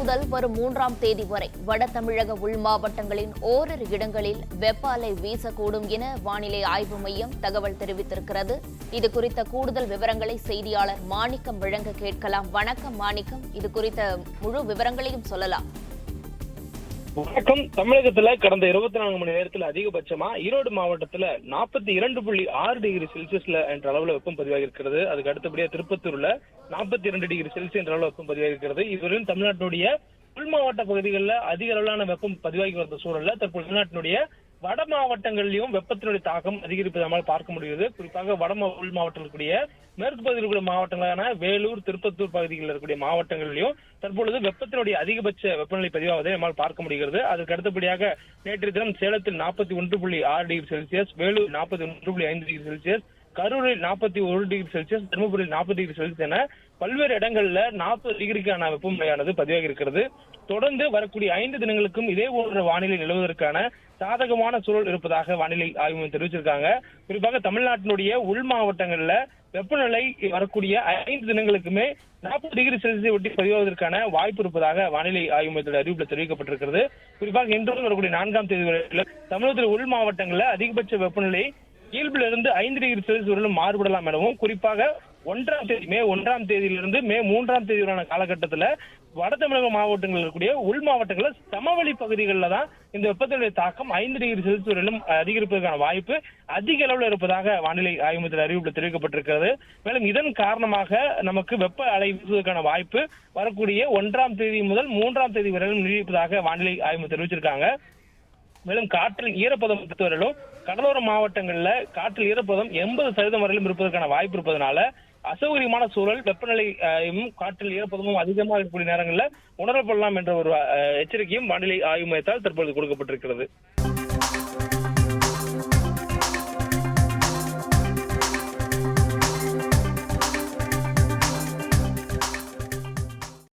முதல் வரும் 3ஆம் தேதி வரை வட தமிழக உள் மாவட்டங்களின் ஓரிரு இடங்களில் வெப்ப அலை வீசக்கூடும் என வானிலை ஆய்வு மையம் தகவல் தெரிவித்திருக்கிறது. இது குறித்த கூடுதல் விவரங்களை செய்தியாளர் மாணிக்கம் வழங்க கேட்கலாம். வணக்கம் மாணிக்கம், இது குறித்த முழு விவரங்களையும் சொல்லலாம். வணக்கம். தமிழகத்துல கடந்த 24 மணி நேரத்துல அதிகபட்சமா ஈரோடு மாவட்டத்துல 42.6 டிகிரி செல்சியஸ்ல என்ற அளவுல வெப்பம் பதிவாகி இருக்கிறது. அதுக்கு அடுத்தபடியா திருப்பத்தூர்ல 42 டிகிரி செல்சியஸ் என்ற அளவுல வெப்பம் பதிவாகி இருக்கிறது. இதுவரையும் தமிழ்நாட்டினுடைய உள் மாவட்ட பகுதிகளில் அதிக அளவிலான வெப்பம் பதிவாகி வந்த சூழல்ல தற்போது தமிழ்நாட்டினுடைய வட மாவட்டங்களிலும் வெப்பத்தினுடைய தாக்கம் அதிகரிப்பதை நம்மால் பார்க்க முடியுது. குறிப்பாக வட உள் மாவட்டத்தில் இருக்கக்கூடிய மேற்கு பகுதியில் இருக்கக்கூடிய மாவட்டங்களான வேலூர், திருப்பத்தூர் பகுதிகளில் இருக்கக்கூடிய மாவட்டங்களிலும் தற்பொழுது வெப்பத்தினுடைய அதிகபட்ச வெப்பநிலை பதிவாவதை நம்மால் பார்க்க முடிகிறது. அதுக்கு அடுத்தபடியாக நேற்றைய தினம் சேலத்தில் 41.6 degree Celsius, Vellore 41.5 degree Celsius, கரூரில் 41 டிகிரி செல்சியஸ், தருமபுரியில் 40 டிகிரி செல்சியஸ் என பல்வேறு இடங்கள்ல 40 டிகிரிக்கான வெப்பநிலையானது பதிவாகி இருக்கிறது. தொடர்ந்து வரக்கூடிய 5 தினங்களுக்கும் இதே போன்ற வானிலை நிலவுவதற்கான சாதகமான சூழல் இருப்பதாக வானிலை ஆய்வு மையம் தெரிவிச்சிருக்காங்க. குறிப்பாக தமிழ்நாட்டினுடைய உள் மாவட்டங்கள்ல வெப்பநிலை வரக்கூடிய 5 தினங்களுக்குமே 40 டிகிரி செல்சியஸ் ஒட்டி பதிவாவதற்கான வாய்ப்பு இருப்பதாக வானிலை ஆய்வு மையத்தில் அறிவிப்பில் தெரிவிக்கப்பட்டிருக்கிறது. குறிப்பாக இன்று வரக்கூடிய 4ஆம் தேதி வரை தமிழகத்தில் உள் மாவட்டங்கள்ல அதிகபட்ச வெப்பநிலை இயல்பிலிருந்து 5 டிகிரி செல்சியஸ் வரையிலும் மாறுபடலாம் எனவும், குறிப்பாக மே 1ஆம் தேதியிலிருந்து மே 3ஆம் தேதி வரையான காலகட்டத்தில் வட தமிழக மாவட்டங்களில் இருக்கக்கூடிய உள் மாவட்டங்களில் சமவெளி பகுதிகளில் தான் இந்த வெப்பத்தினுடைய தாக்கம் 5 டிகிரி செல்சியஸ் வரையிலும் அதிகரிப்பதற்கான வாய்ப்பு அதிக அளவில் இருப்பதாக வானிலை ஆய்வு மையத்தில் அறிவிப்பில் தெரிவிக்கப்பட்டிருக்கிறது. மேலும் இதன் காரணமாக நமக்கு வெப்ப அலை வீசுவதற்கான வாய்ப்பு வரக்கூடிய 1ஆம் தேதி முதல் 3ஆம் தேதி வரையிலும் நீடிப்பதாக வானிலை ஆய்வு மையம் தெரிவிச்சிருக்காங்க. மேலும் காற்றில் ஈரப்பதம் பொறுத்தவரையிலும் கடலோர மாவட்டங்கள்ல காற்றில் ஈரப்பதம் 80% வரையிலும் இருப்பதற்கான வாய்ப்பு இருப்பதனால அசௌகரியமான சூழல், வெப்பநிலையும் காற்றில் ஈரப்பதமும் அதிகமாக இருக்கக்கூடிய நேரங்களில் உணரப்படலாம் என்ற ஒரு எச்சரிக்கையும் வானிலை ஆய்வு மையத்தால் தற்போது கொடுக்கப்பட்டிருக்கிறது.